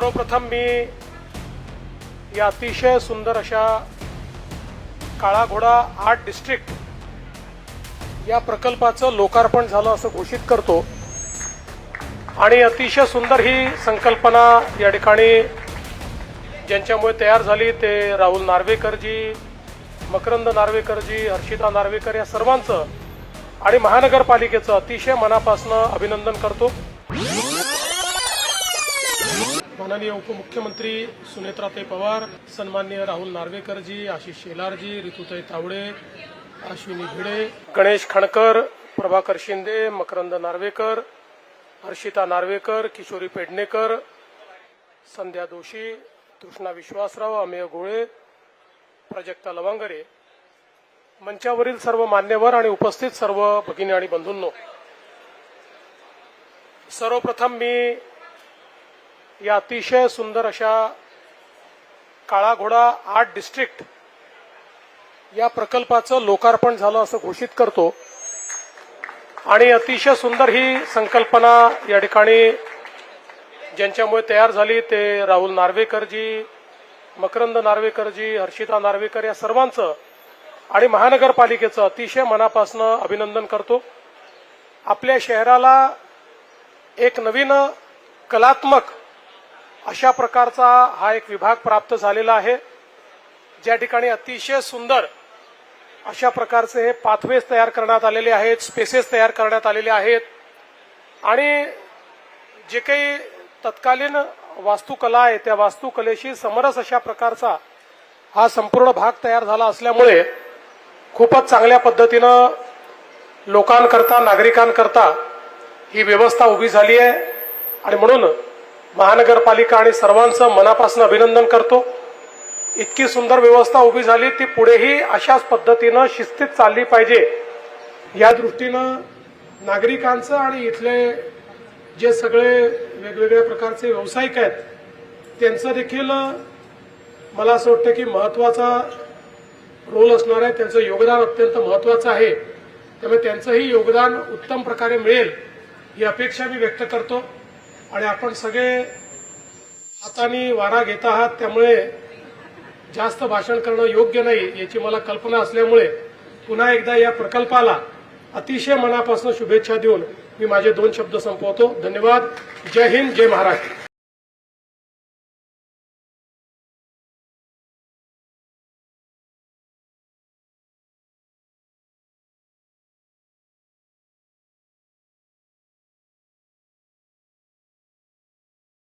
सर्वप्रथम मी या अतिशय सुंदर अशा काळा घोडा आर्ट डिस्ट्रिक्ट या प्रकल्पाचं लोकार्पण झालं असं घोषित करतो आणि अतिशय सुंदर ही संकल्पना या ठिकाणी ज्यांच्यामुळे तयार झाली ते राहुल नार्वेकरजी, मकरंद नार्वेकरजी, हर्षिता नार्वेकर या सर्वांचं आणि महानगरपालिकेचं अतिशय मनापासून अभिनंदन करतो। माननीय उपमुख्यमंत्री सुनेत्राताई पवार, सन्माननीय राहुल नार्वेकरजी, आशिष शेलारजी, ऋतुताई तावडे, अश्विनी भिडे, गणेश खणकर, प्रभाकर शिंदे, मकरंद नार्वेकर, हर्षिता नार्वेकर, किशोरी पेडणेकर, संध्या दोशी, तृष्णा विश्वासराव, अमेय गोळे, प्राजक्ता लवांगरे, मंचावरील सर्व मान्यवर आणि उपस्थित सर्व भगिनी आणि बंधूंनो, सर्वप्रथम मी या अतिशय सुंदर अशा काळा घोडा आर्ट डिस्ट्रिक्ट या प्रकल्पाचं लोकार्पण झालं असं घोषित करतो आणि अतिशय सुंदर ही संकल्पना या ठिकाणी ज्यांच्यामुळे तयार झाली ते राहुल नार्वेकरजी, मकरंद नार्वेकरजी, हर्षिता नार्वेकर या सर्वांचं आणि महानगरपालिकेचं अतिशय मनापासून अभिनंदन करतो। आपल्या शहराला एक नवीन कलात्मक अशा प्रकारचा हा एक विभाग प्राप्त झालेला आहे, ज्या ठिकाणी अतिशय सुंदर अशा प्रकारचे हे पाथवेज तयार करण्यात आलेले आहेत, स्पेसेस तयार करण्यात आलेले आहेत आणि जे काही तत्कालीन वास्तुकला आहे त्या वास्तुकलेशी समरस अशा प्रकारचा हा संपूर्ण भाग तयार झाला असल्यामुळे खूपच चांगल्या पद्धतीनं लोकांकरता, नागरिकांकरता ही व्यवस्था उभी झाली आहे आणि म्हणून महानगरपालिका आणि सर्वांचं मनापासून अभिनंदन करतो। इतकी सुंदर व्यवस्था उभी झाली ती पुढेही अशाच पद्धतीनं शिस्तीत चालली पाहिजे या दृष्टीनं नागरिकांचं आणि इथले जे सगळे वेगवेगळ्या प्रकारचे व्यावसायिक आहेत त्यांचं देखील मला असं वाटतं की महत्वाचा रोल असणार आहे, त्यांचं योगदान अत्यंत महत्वाचं आहे, त्यामुळे त्यांचंही योगदान उत्तम प्रकारे मिळेल ही अपेक्षा मी व्यक्त करतो। आणि आपण सगळे हाताने वारा घेत आहात त्यामुळे जास्त भाषण करणं योग्य नाही याची मला कल्पना असल्यामुळे पुन्हा एकदा या प्रकल्पाला अतिशय मनापासून शुभेच्छा देऊन मी माझे 2 शब्द संपवतो। धन्यवाद। जय हिंद, जय महाराष्ट्र।